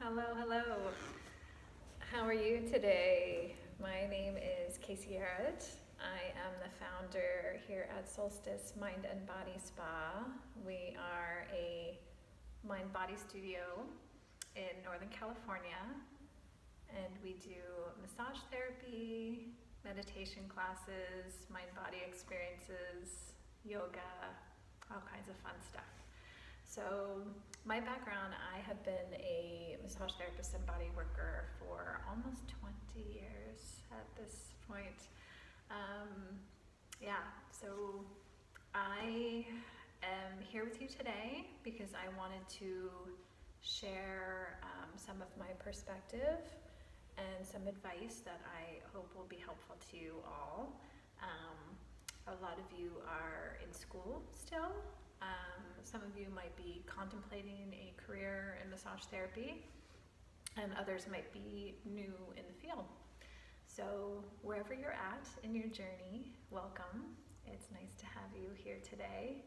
Hello. How are you today? My name is Kayse Gehret. I am the founder here at Soulstice Mind and Body Spa. We are a mind-body studio in Northern California, and we do massage therapy, meditation classes, mind-body experiences, yoga, all kinds of fun stuff. So my background, I have been a massage therapist and body worker for almost 20 years at this point. So I am here with you today because I wanted to share some of my perspective and some advice that I hope will be helpful to you all. A lot of you are in school still. Some of you might be contemplating a career in massage therapy, and others might be new in the field. So wherever you're at in your journey, welcome. It's nice to have you here today.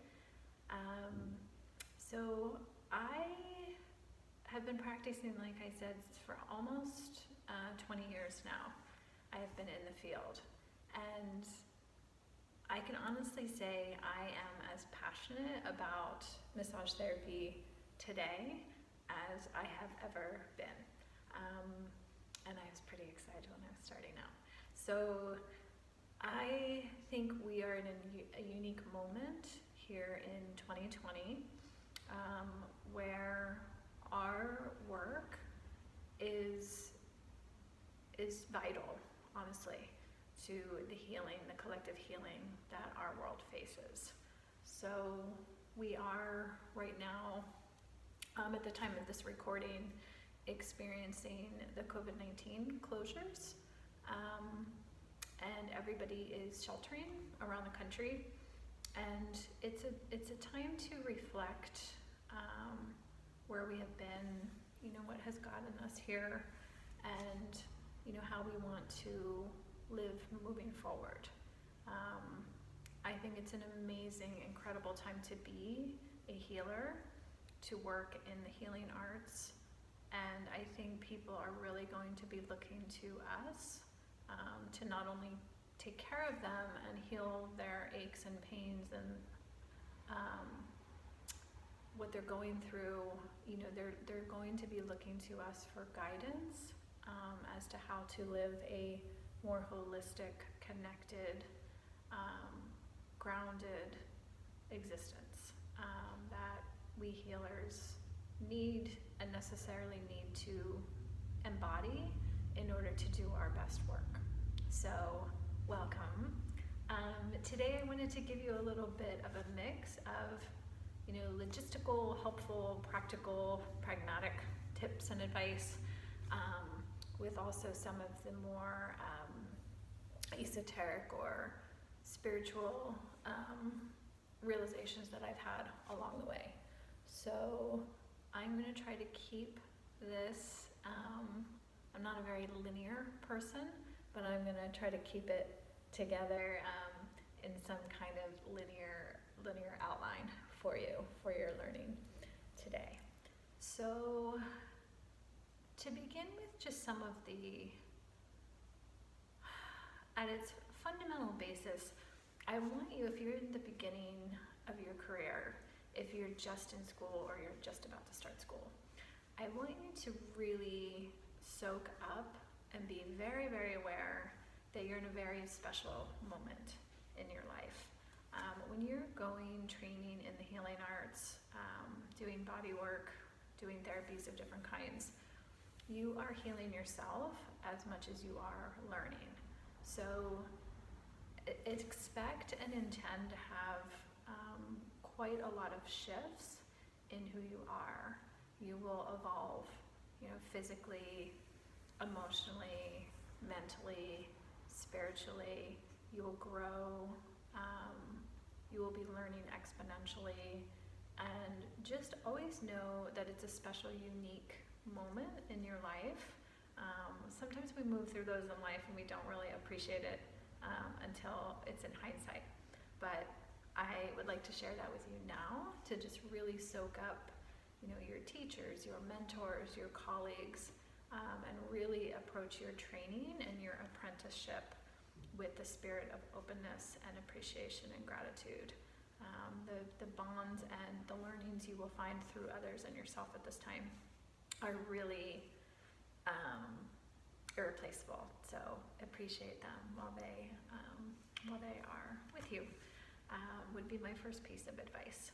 So I have been practicing, like I said, for almost 20 years now. I have been in the field, and I can honestly say I am as passionate about massage therapy today as I have ever been. And I was pretty excited when I was starting out. So I think we are in a unique moment here in 2020 where our work is vital, honestly, to the healing, the collective healing that our world faces. So we are right now, at the time of this recording, experiencing the COVID-19 closures, and everybody is sheltering around the country, and it's a time to reflect where we have been, what has gotten us here, and how we want to live moving forward. I think it's an amazing, incredible time to be a healer, to work in the healing arts, and I think people are really going to be looking to us to not only take care of them and heal their aches and pains and what they're going through. They're going to be looking to us for guidance as to how to live a more holistic, connected, grounded existence that we healers need and necessarily need to embody in order to do our best work. So, welcome. Today I wanted to give you a little bit of a mix of, logistical, helpful, practical, pragmatic tips and advice, with also some of the more esoteric or spiritual realizations that I've had along the way. So I'm going to try to keep this, I'm not a very linear person, but I'm going to try to keep it together in some kind of linear outline for you, for your learning today. So to begin with, just some of at its fundamental basis, I want you, if you're in the beginning of your career, if you're just in school or you're just about to start school, I want you to really soak up and be very, very aware that you're in a very special moment in your life. When you're training in the healing arts, doing body work, doing therapies of different kinds, you are healing yourself as much as you are learning. So expect and intend to have quite a lot of shifts in who you are. You will evolve, physically, emotionally, mentally, spiritually. You will grow. You will be learning exponentially, and just always know that it's a special, unique moment in your life. Sometimes we move through those in life and we don't really appreciate it until it's in hindsight. But I would like to share that with you now, to just really soak up your teachers, your mentors, your colleagues, and really approach your training and your apprenticeship with the spirit of openness and appreciation and gratitude. The bonds and the learnings you will find through others and yourself at this time are really irreplaceable. So appreciate them while they are with you. Would be my first piece of advice.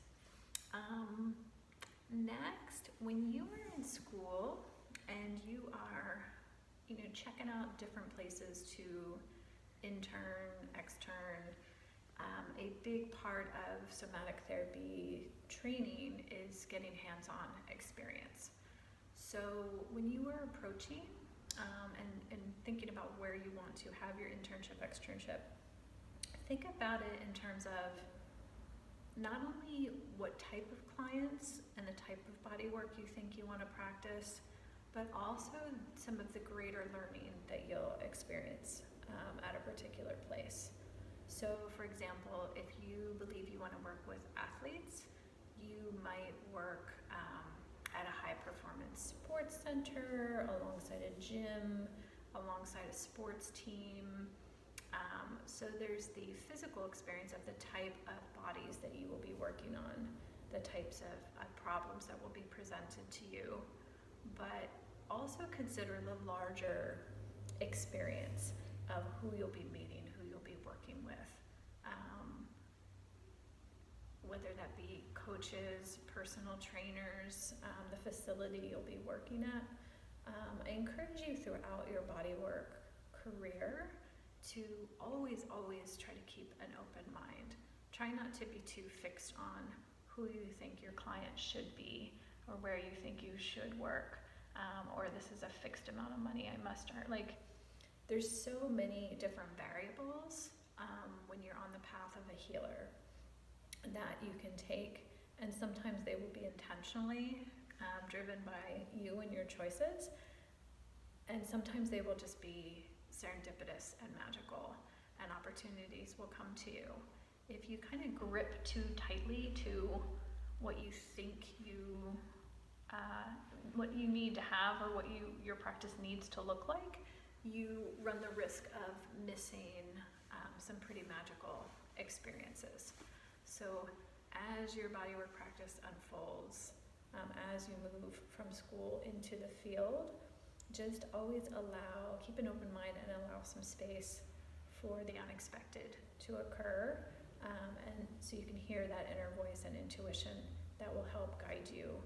Next, when you are in school and you are, checking out different places to intern, extern, a big part of somatic therapy training is getting hands-on experience. So when you are approaching and thinking about where you want to have your internship, externship, think about it in terms of not only what type of clients and the type of body work you think you want to practice, but also some of the greater learning that you'll experience at a particular place. So for example, if you believe you want to work with athletes, you might work at a high performance sports center, alongside a gym, alongside a sports team. So there's the physical experience of the type of bodies that you will be working on, the types of problems that will be presented to you, but also consider the larger experience of who you'll be meeting, who you'll be working with, whether that be coaches, personal trainers, the facility you'll be working at. I encourage you throughout your bodywork career to always try to keep an open mind. Try not to be too fixed on who you think your client should be or where you think you should work, or this is a fixed amount of money I must earn. There's so many different variables when you're on the path of a healer that you can take, and sometimes they will be intentionally driven by you and your choices, and sometimes they will just be serendipitous and magical, and opportunities will come to you. If you kind of grip too tightly to what you think what you need to have, or what your practice needs to look like, you run the risk of missing some pretty magical experiences. So as your bodywork practice unfolds, as you move from school into the field, just always keep an open mind and allow some space for the unexpected to occur, and so you can hear that inner voice and intuition that will help guide you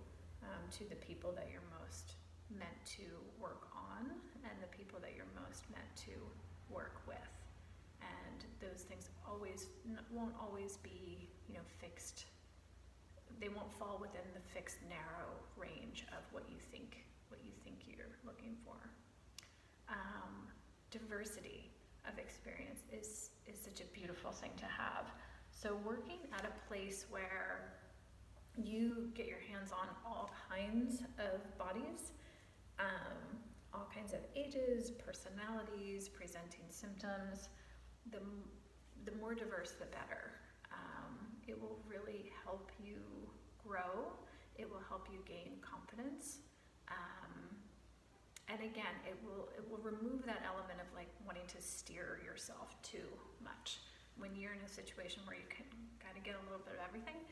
to the people that you're most meant to work on and the people that you're most meant to work with. And those things won't always be, fixed. They won't fall within the fixed, narrow range of what you think you're looking for. Diversity of experience is such a beautiful thing to have. So working at a place where you get your hands on all kinds of bodies, all kinds of ages, personalities, presenting symptoms, the more diverse the better. It will really help you grow. It will help you gain confidence. And again, it will remove that element of wanting to steer yourself too much. When you're in a situation where you can kind of get a little bit of everything,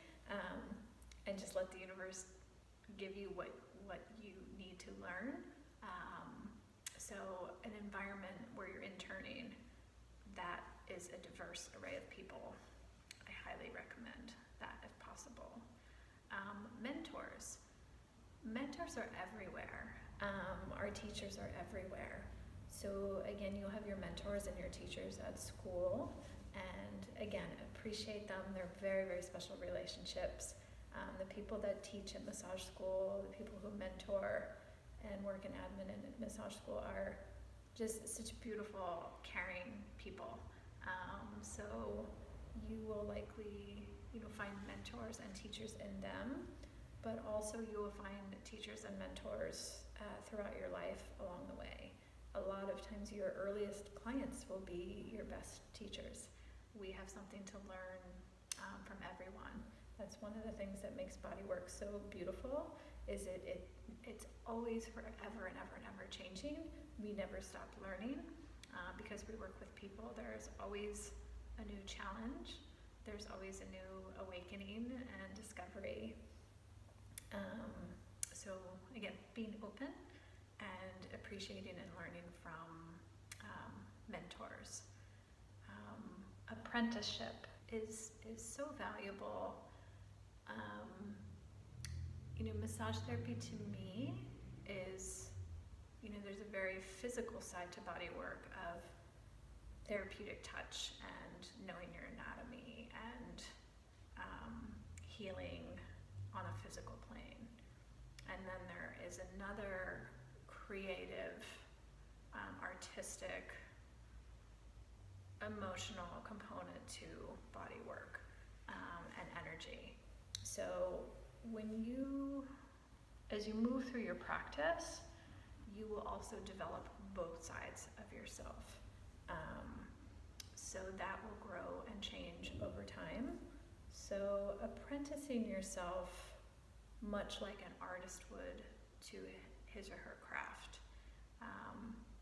and just let the universe give you what you need to learn. So an environment where you're interning that is a diverse array of people, I highly recommend that if possible. Mentors are everywhere. Our teachers are everywhere. So again, you'll have your mentors and your teachers at school, and again, appreciate them. They're very, very special relationships. The people that teach at massage school, the people who mentor and work in admin and massage school are just such beautiful, caring people. So you will likely, find mentors and teachers in them, but also you will find teachers and mentors throughout your life along the way. A lot of times your earliest clients will be your best teachers. We have something to learn from everyone. That's one of the things that makes bodywork so beautiful, is it's always forever and ever and ever changing. We never stop learning because we work with people. There's always a new challenge. There's always a new awakening and discovery. So again, being open and appreciating and learning from mentors. Apprenticeship is so valuable. Massage therapy to me is, there's a very physical side to body work of therapeutic touch and knowing your anatomy and healing on a physical plane. And then there is another creative, artistic, emotional component to body work and energy. So as you move through your practice, you will also develop both sides of yourself. So that will grow and change over time. So apprenticing yourself, much like an artist would to his or her craft,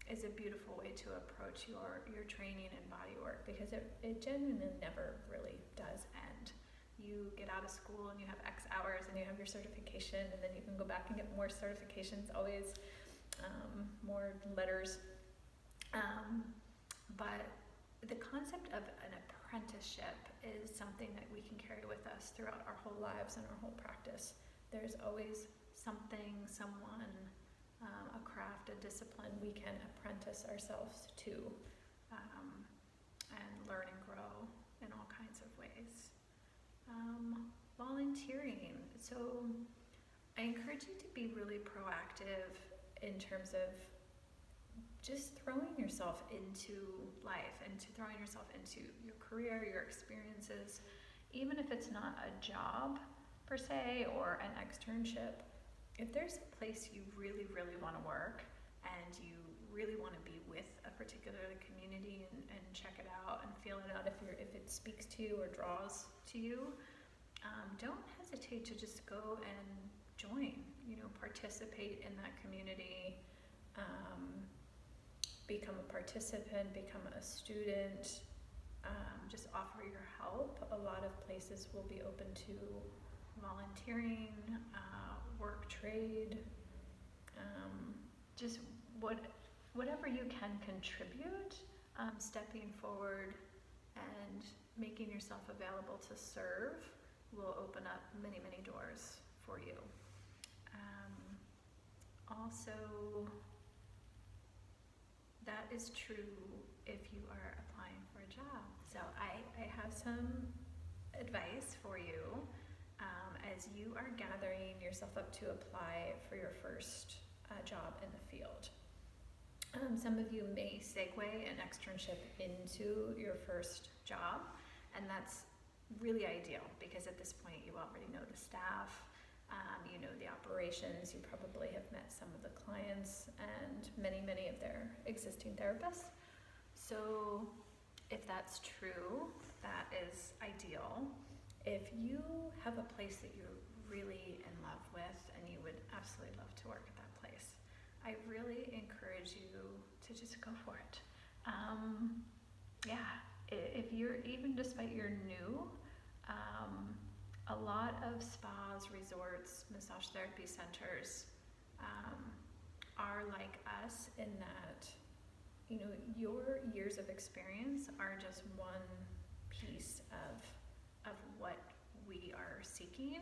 is a beautiful way to approach your training and body work, because it genuinely never really does end. You get out of school and you have X hours and you have your certification, and then you can go back and get more certifications, always more letters. But the concept of an apprenticeship is something that we can carry with us throughout our whole lives and our whole practice. There's always something, someone, a craft, a discipline we can apprentice ourselves to and learn and grow in all kinds of ways. Volunteering. So I encourage you to be really proactive in terms of just throwing yourself into life and to throwing yourself into your career, your experiences, even if it's not a job per se or an externship. If there's a place you really, really want to work and you really want to be with a particular community and check it out and feel it out if it speaks to you or draws to you, don't hesitate to just go and join, participate in that community, become a participant, become a student, just offer your help. A lot of places will be open to volunteering, work trade, just whatever you can contribute, stepping forward and making yourself available to serve will open up many, many doors for you. Also, that is true if you are applying for a job. So I have some advice for you as you are gathering yourself up to apply for your first job in the field. Some of you may segue an externship into your first job, and that's really ideal because at this point you already know the staff, you know the operations, you probably have met some of the clients and many, many of their existing therapists. So if that's true, that is ideal. If you have a place that you're really in love with and you would absolutely love to work at that place, I really encourage you to just go for it. If you're, even despite you're new, a lot of spas, resorts, massage therapy centers are like us in that, your years of experience are just one piece of what we are seeking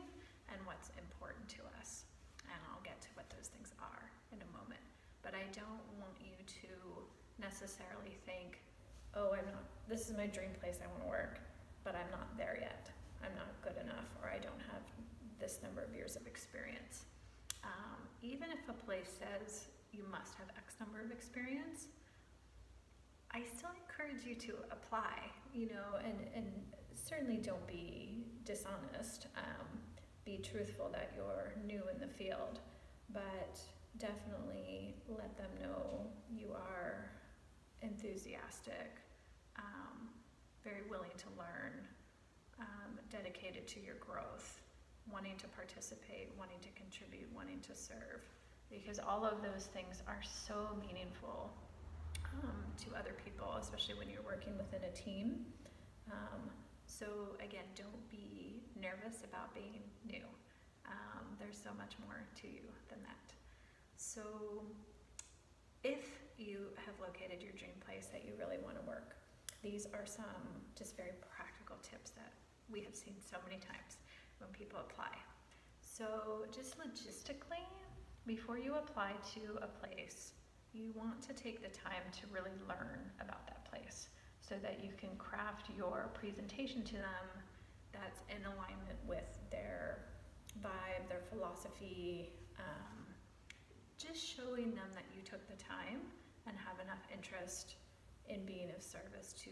and what's important to us. And I'll get to what those things are in a moment. But I don't want you to necessarily think, oh, this is my dream place I want to work, but I'm not there yet. I'm not good enough, or I don't have this number of years of experience. Even if a place says you must have X number of experience, I still encourage you to apply, and certainly don't be dishonest. Be truthful that you're new in the field, but definitely let them know you are enthusiastic, very willing to learn, dedicated to your growth, wanting to participate, wanting to contribute, wanting to serve, because all of those things are so meaningful to other people, especially when you're working within a team. So again, don't be nervous about being new. There's so much more to you than that. So if you have located your dream place that you really want to work, these are some just very practical tips that we have seen so many times when people apply. So just logistically, before you apply to a place, you want to take the time to really learn about that place so that you can craft your presentation to them that's in alignment with their vibe, their philosophy, just showing them that you took the time and have enough interest in being of service to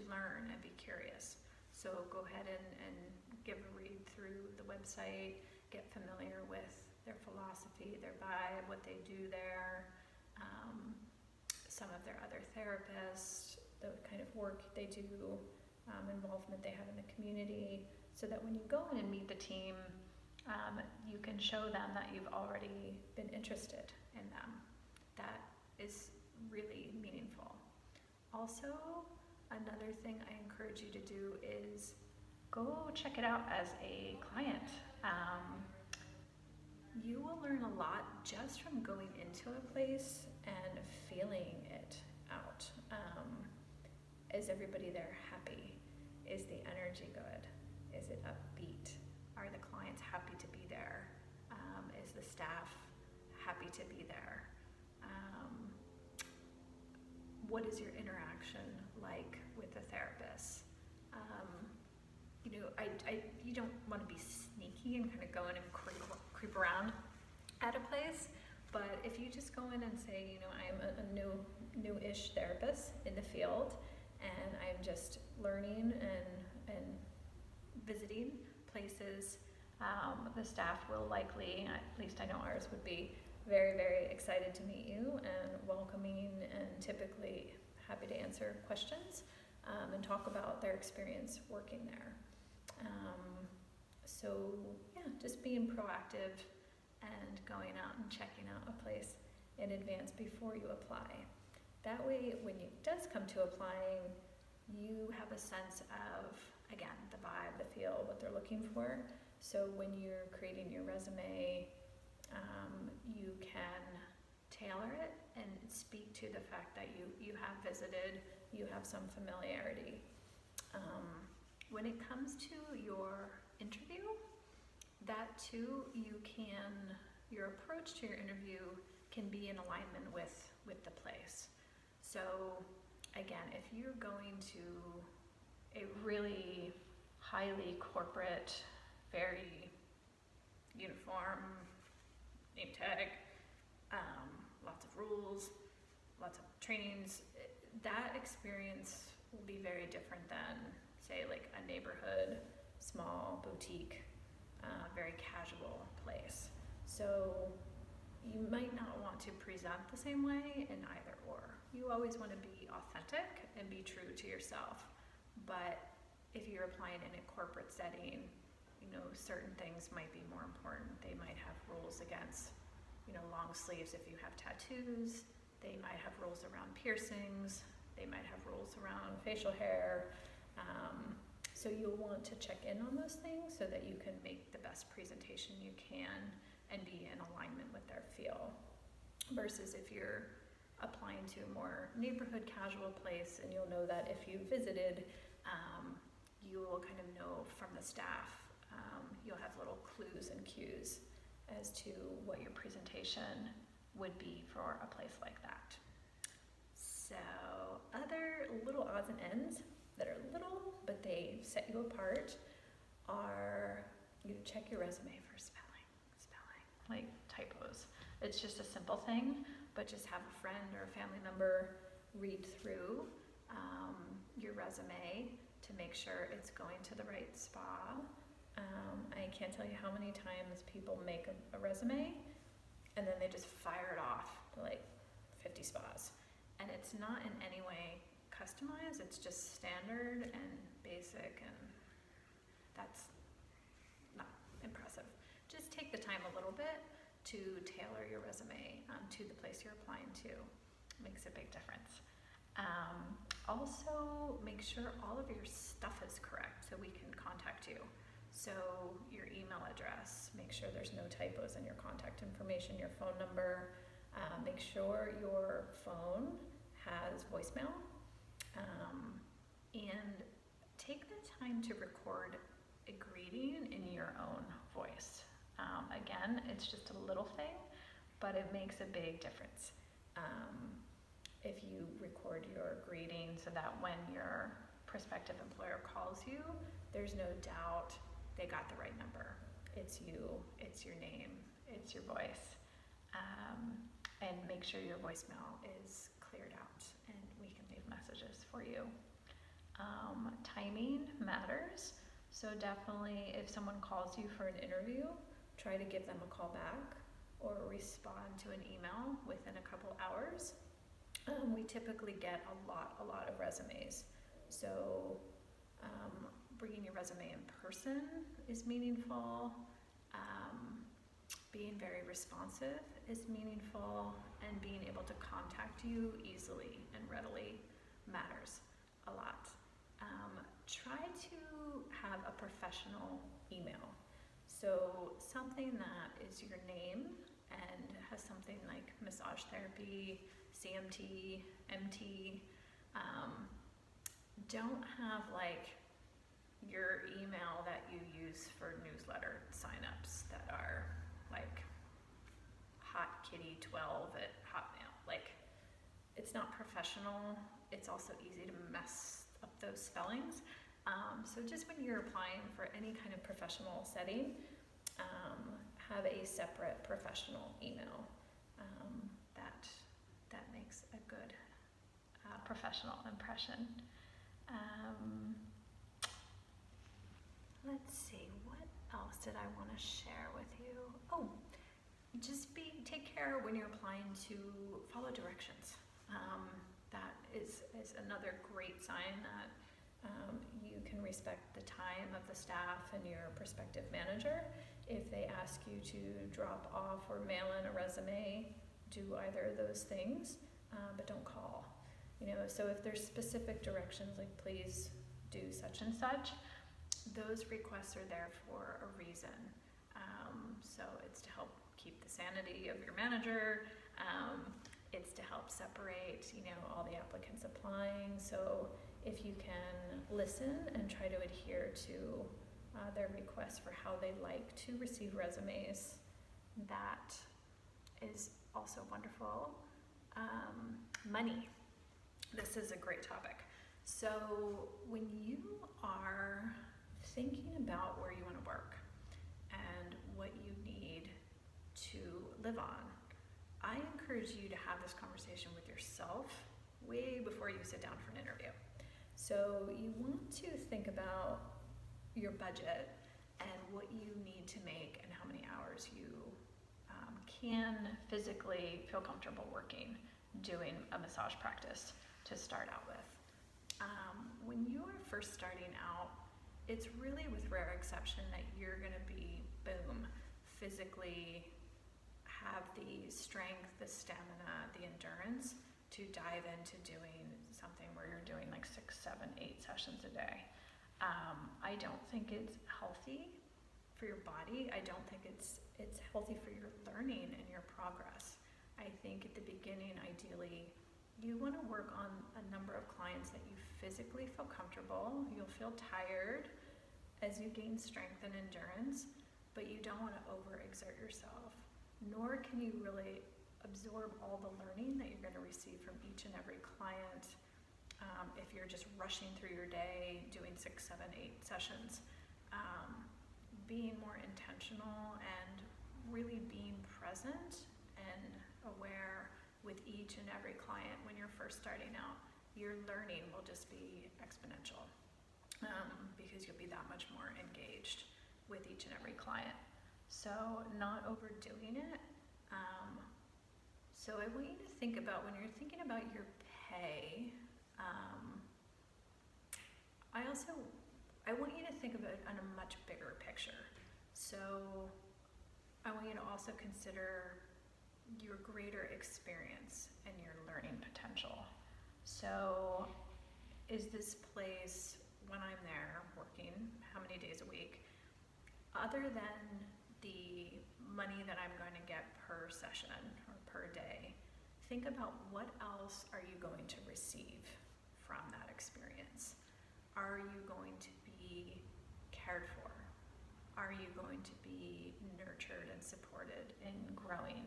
learn and be curious. So go ahead and give a read through the website, get familiar with their philosophy, their vibe, what they do there, some of their other therapists, the kind of work they do, involvement they have in the community, so that when you go in and meet the team, you can show them that you've already been interested in them. That is really meaningful. Also, another thing I encourage you to do is go check it out as a client. You will learn a lot just from going into a place and feeling it out. Is everybody there happy? Is the energy good? Is it upbeat? Are the clients happy to be there? Is the staff happy to be there? What is your interaction like with the therapist? You don't want to be sneaky and kind of go in and creep around at a place, but if you just go in and say, I'm a new-ish therapist in the field, and I'm just learning and visiting places, the staff will likely, at least I know ours would be, very, very excited to meet you and welcoming and typically happy to answer questions and talk about their experience working there. So yeah, just being proactive and going out and checking out a place in advance before you apply. That way, when it does come to applying, you have a sense of, again, the vibe, the feel, what they're looking for. So when you're creating your resume, you can tailor it and speak to the fact that you have visited, you have some familiarity. When it comes to your interview, that too, your approach to your interview can be in alignment with the place. So again, if you're going to a really highly corporate, very uniform, name tag, lots of rules, lots of trainings, that experience will be very different than, say, like a neighborhood, small, boutique, very casual place. So you might not want to present the same way in either or. You always want to be authentic and be true to yourself. But if you're applying in a corporate setting, certain things might be more important. They might have rules against, long sleeves if you have tattoos. They might have rules around piercings. They might have rules around facial hair. So you'll want to check in on those things so that you can make the best presentation you can and be in alignment with their feel. Versus if you're applying to a more neighborhood casual place, and you'll know that if you visited, you will kind of know from the staff, you'll have little clues and cues as to what your presentation would be for a place like that. So other little odds and ends that are little, but they set you apart, are you check your resume for spelling, like typos. It's just a simple thing, but just have a friend or a family member read through your resume to make sure it's going to the right spa. I can't tell you how many times people make a resume and then they just fire it off to like 50 spas. And it's not in any way customized, it's just standard and basic, and that's not impressive. take the time a little bit to tailor your resume to the place you're applying to. Makes a big difference. Also, make sure all of your stuff is correct so we can contact you. So your email address, make sure there's no typos in your contact information, your phone number. Make sure your phone has voicemail. And take the time to record a greeting in your own voice. Again, it's just a little thing, but it makes a big difference. If you record your greeting so that when your prospective employer calls you, there's no doubt they got the right number. It's you, it's your name, it's your voice. And make sure your voicemail is cleared out and we can leave messages for you. Timing matters. So definitely if someone calls you for an interview, try to give them a call back or respond to an email within a couple hours. We typically get a lot of resumes. So bringing your resume in person is meaningful. Being very responsive is meaningful, and being able to contact you easily and readily matters a lot. Try to have a professional email. So something that is your name and has something like massage therapy, CMT, MT. Don't have like your email that you use for newsletter signups that are like hotkitty12@hotmail. Like, it's not professional. It's also easy to mess up those spellings. So just when you're applying for any kind of professional setting, have a separate professional email. That makes a good professional impression. Let's see, what else did I want to share with you? Oh, just take care when you're applying to follow directions. That is another great sign that you can respect the time of the staff and your prospective manager. If they ask you to drop off or mail in a resume, do either of those things, but don't call. So if there's specific directions, like please do such and such, those requests are there for a reason. So it's to help keep the sanity of your manager. It's to help separate, all the applicants applying. So if you can listen and try to adhere to their requests for how they like to receive resumes, that is also wonderful. Money. This is a great topic. So when you are thinking about where you want to work and what you need to live on, I encourage you to have this conversation with yourself way before you sit down for an interview. So you want to think about your budget and what you need to make and how many hours you can physically feel comfortable working, doing a massage practice to start out with. When you are first starting out, it's really with rare exception that you're going to be, boom, physically have the strength, the stamina, the endurance to dive into doing something where you're doing like 6, 7, 8 sessions a day. I don't think it's healthy for your body. I don't think it's healthy for your learning and your progress. I think at the beginning, ideally, you want to work on a number of clients that you physically feel comfortable. You'll feel tired as you gain strength and endurance, but you don't want to overexert yourself, nor can you really absorb all the learning that you're going to receive from each and every client if you're just rushing through your day doing 6, 7, 8 sessions. Being more intentional and really being present and aware with each and every client when you're first starting out, your learning will just be exponential because you'll be that much more engaged with each and every client. So not overdoing it. So I want you to think about, when you're thinking about your pay, I want you to think of it on a much bigger picture. So I want you to also consider your greater experience and your learning potential. So is this place, when I'm there working, how many days a week, other than the money that I'm going to get per session or per day, think about what else are you going to receive from that experience. Are you going to be cared for? Are you going to be nurtured and supported in growing,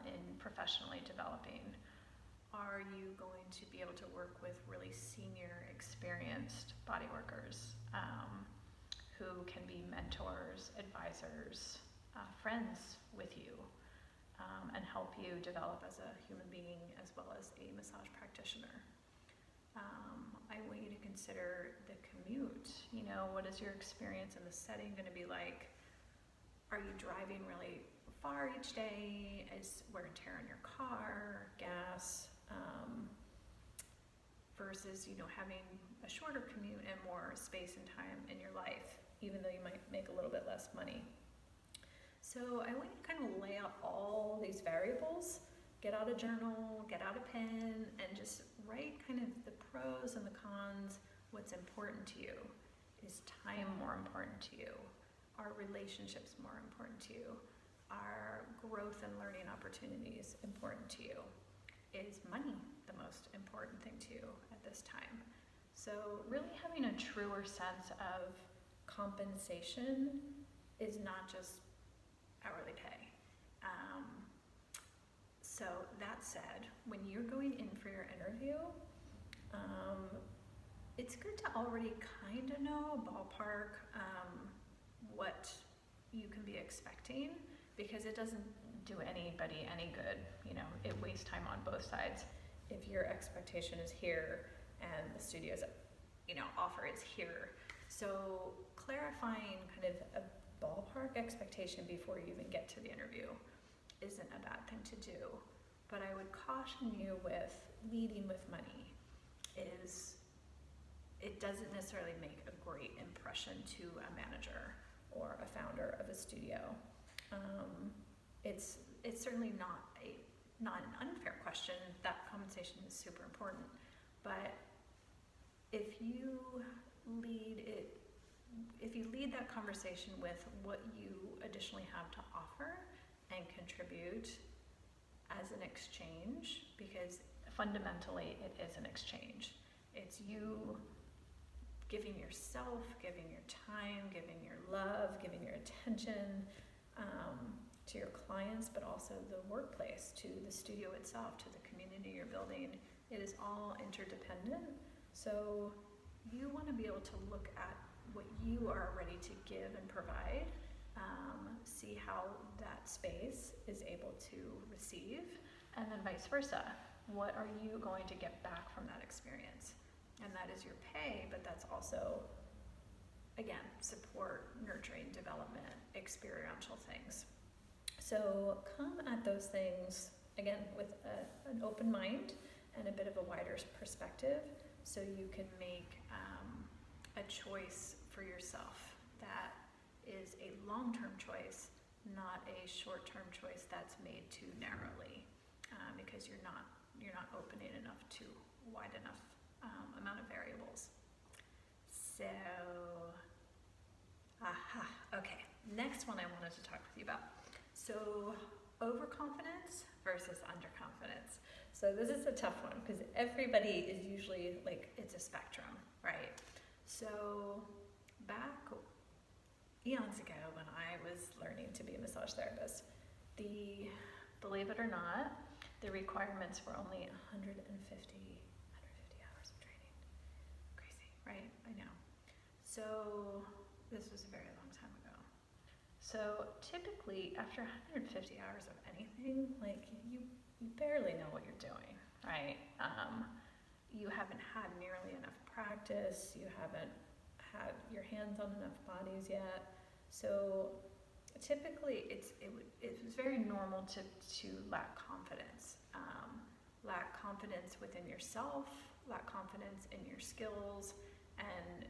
in professionally developing? Are you going to be able to work with really senior, experienced body workers who can be mentors, advisors, friends with you, and help you develop as a human being as well as a massage practitioner? I want you to consider the commute. You know, what is your experience in the setting going to be like? Are you driving really far each day? Is wear and tear on your car, gas, versus, you know, having a shorter commute and more space and time in your life, even though you might make a little bit less money. So I want you to kind of lay out all these variables, get out a journal, get out a pen, and just write kind of the pros and the cons. What's important to you? Is time more important to you? Are relationships more important to you? Are growth and learning opportunities important to you? Is money the most important thing to you at this time? So really having a truer sense of compensation is not just hourly pay. So that said, when you're going in for your interview, it's good to already kind of know ballpark what you can be expecting, because it doesn't do anybody any good. You know, it wastes time on both sides. If your expectation is here and the studio's, you know, offer is here. So clarifying kind of a ballpark expectation before you even get to the interview isn't a bad thing to do. But I would caution you with leading with money is it doesn't necessarily make a great impression to a manager or a founder of a studio. It's certainly not an unfair question. That compensation is super important. But if you lead that conversation with what you additionally have to offer and contribute as an exchange, because fundamentally it is an exchange. It's you giving yourself, giving your time, giving your love, giving your attention to your clients, but also the workplace, to the studio itself, to the community you're building. It is all interdependent. So you want to be able to look at what you are ready to give and provide, see how that space is able to receive, and then vice versa. What are you going to get back from that experience? And that is your pay, but that's also, again, support, nurturing, development, experiential things. So come at those things, again, with an open mind and a bit of a wider perspective, so you can make a choice for yourself that is a long-term choice, not a short-term choice that's made too narrowly, because you're not opening enough to wide enough amount of variables. So, okay, next one I wanted to talk with you about. So, overconfidence versus underconfidence. So this is a tough one because everybody is usually like, it's a spectrum, right? So back eons ago when I was learning to be a massage therapist, believe it or not, the requirements were only 150 hours of training. Crazy, right? I know. So this was a very long time ago. So typically after 150 hours of anything, like you barely know what you're doing, right? You haven't had nearly enough practice. You haven't had your hands on enough bodies yet. So typically it was very normal to lack confidence. Lack confidence within yourself, lack confidence in your skills, and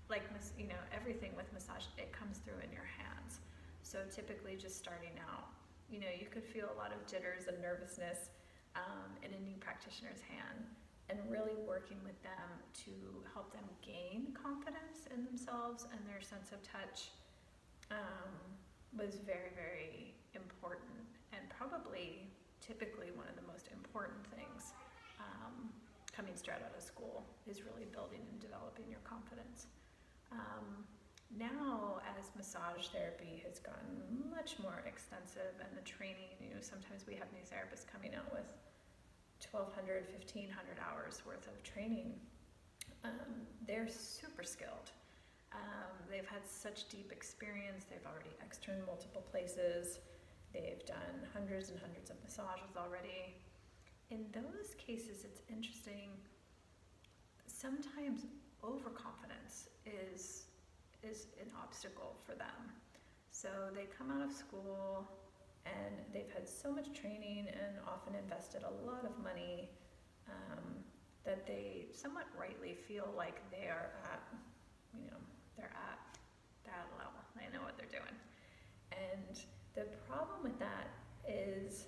like, you know, everything with massage, it comes through in your hands. So typically just starting out, you could feel a lot of jitters and nervousness in a new practitioner's hand, and really working with them to help them gain confidence in themselves and their sense of touch was very, very important, and probably typically one of the most important things coming straight out of school is really building and developing your confidence. Now, as massage therapy has gotten much more extensive, and the training, sometimes we have new therapists coming out with 1,200, 1,500 hours worth of training. They're super skilled. They've had such deep experience. They've already externed multiple places. They've done hundreds and hundreds of massages already. In those cases, it's interesting. Sometimes overconfidence is an obstacle for them. So they come out of school and they've had so much training and often invested a lot of money that they somewhat rightly feel like they are at, they're at that level. They know what they're doing. And the problem with that is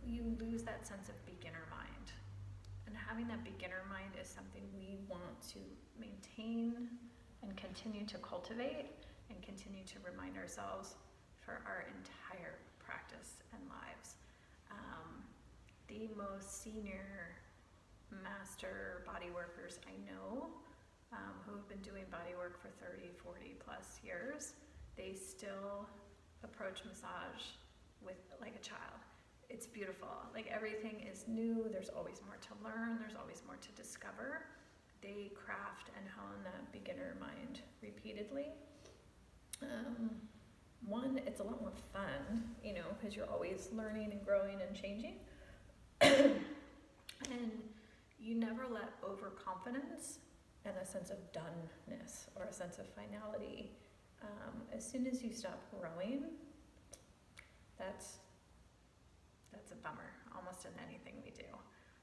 you lose that sense of beginner mind. And having that beginner mind is something we want to maintain and continue to cultivate and continue to remind ourselves for our entire practice and lives. The most senior master body workers I know, who have been doing body work for 30, 40 plus years, they still approach massage with like a child. It's beautiful. Like, everything is new. There's always more to learn. There's always more to discover. They craft and hone that beginner mind repeatedly. One, it's a lot more fun, because you're always learning and growing and changing. And you never let overconfidence and a sense of doneness or a sense of finality, as soon as you stop growing, that's a bummer, almost in anything we do.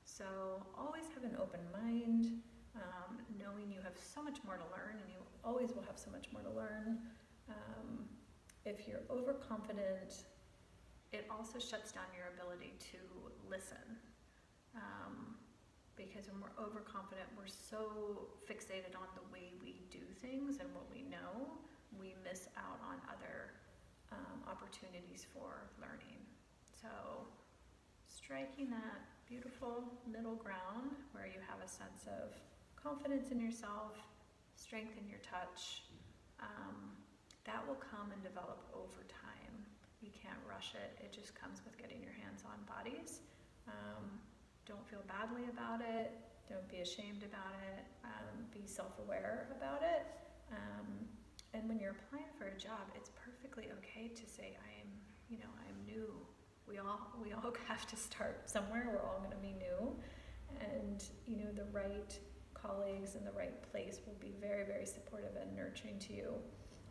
So always have an open mind, knowing you have so much more to learn, and you always will have so much more to learn. If you're overconfident, it also shuts down your ability to listen. Because when we're overconfident, we're so fixated on the way we do things and what we know, we miss out on other opportunities for learning. So striking that beautiful middle ground where you have a sense of confidence in yourself, strength in your touch, that will come and develop over time. You can't rush it. It just comes with getting your hands on bodies. Don't feel badly about it. Don't be ashamed about it. Be self-aware about it. And when you're applying for a job, it's perfectly okay to say, I'm new. We all have to start somewhere. We're all going to be new. And, the right colleagues in the right place will be very, very supportive and nurturing to you.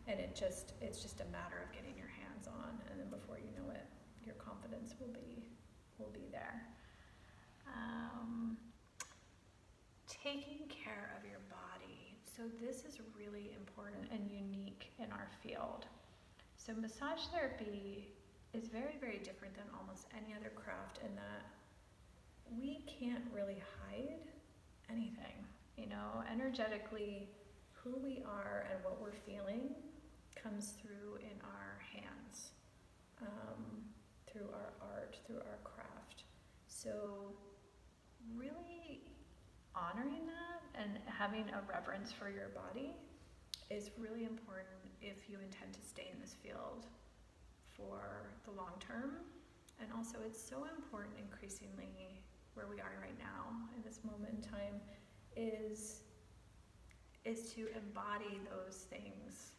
And it's just a matter of getting your hands on, and then before you know it, your confidence will be there. Taking care of your body. So this is really important and unique in our field. So massage therapy is very, very different than almost any other craft in that we can't really hide anything. Energetically, who we are and what we're feeling comes through in our hands, through our art, through our craft. So really honoring that and having a reverence for your body is really important if you intend to stay in this field for the long term. And also, it's so important increasingly where we are right now in this moment in time is to embody those things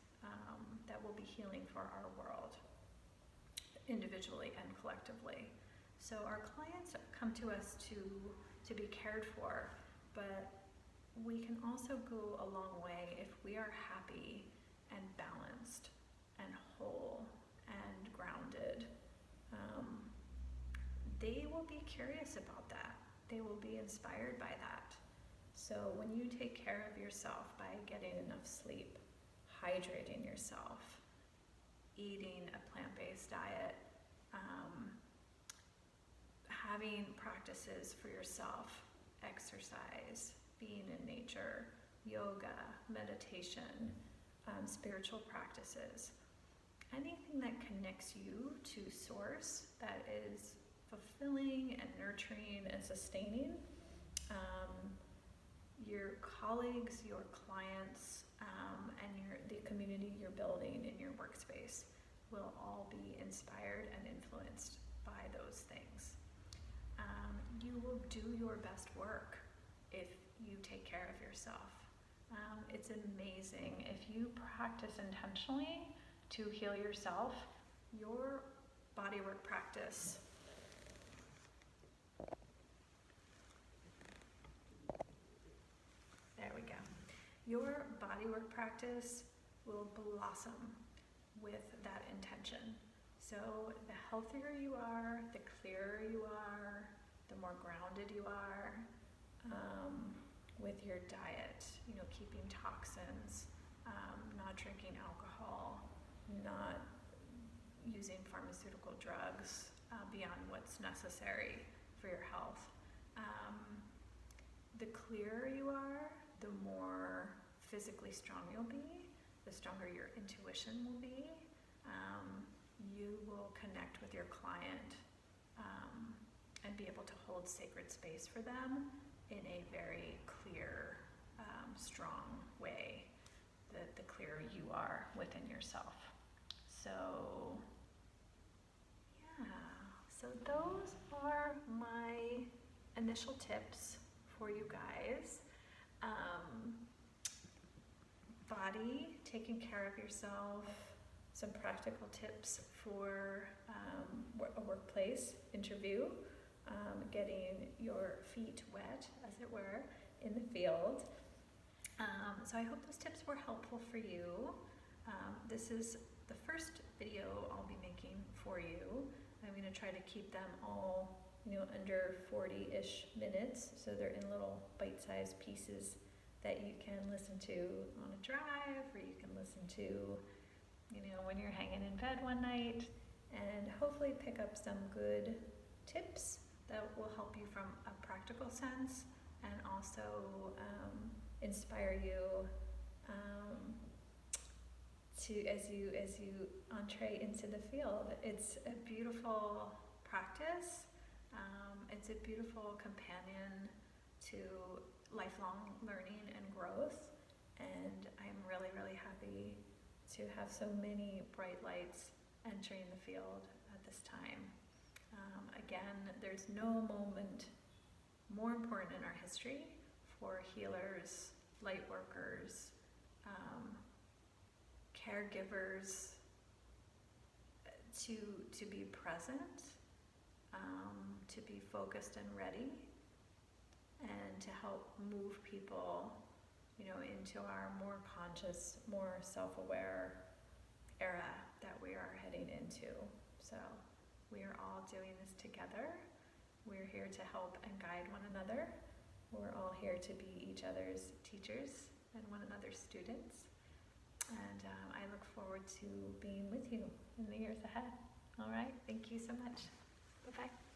that will be healing for our world, individually and collectively. So our clients come to us to be cared for, but we can also go a long way if we are happy and balanced and whole and grounded. They will be curious about that. They will be inspired by that. So when you take care of yourself by getting enough sleep, hydrating yourself, eating a plant-based diet, having practices for yourself, exercise, being in nature, yoga, meditation, spiritual practices, anything that connects you to source that is fulfilling and nurturing and sustaining. Your colleagues, your clients, and the community you're building in your workspace will all be inspired and influenced by those things. You will do your best work if you take care of yourself. It's amazing. If you practice intentionally to heal yourself, your bodywork practice your bodywork practice will blossom with that intention. So the healthier you are, the clearer you are, the more grounded you are with your diet, keeping toxins, not drinking alcohol, not using pharmaceutical drugs beyond what's necessary for your health. The clearer you are, the more physically strong you'll be, the stronger your intuition will be. You will connect with your client and be able to hold sacred space for them in a very clear, strong way, the clearer you are within yourself. So, yeah, so those are my initial tips for you guys. Body, taking care of yourself, some practical tips for a workplace interview, getting your feet wet, as it were, in the field. So I hope those tips were helpful for you. This is the first video I'll be making for you. I'm going to try to keep them all under 40-ish minutes, so they're in little bite-sized pieces that you can listen to on a drive, or you can listen to, when you're hanging in bed one night, and hopefully pick up some good tips that will help you from a practical sense, and also inspire you to as you entree into the field. It's a beautiful practice. It's a beautiful companion to lifelong learning and growth, and I'm really, really happy to have so many bright lights entering the field at this time. Again, there's no moment more important in our history for healers, light workers, caregivers to be present, to be focused and ready, and to help move people, into our more conscious, more self-aware era that we are heading into. So we are all doing this together. We're here to help and guide one another. We're all here to be each other's teachers and one another's students. And I look forward to being with you in the years ahead. All right, thank you so much. Bye-bye.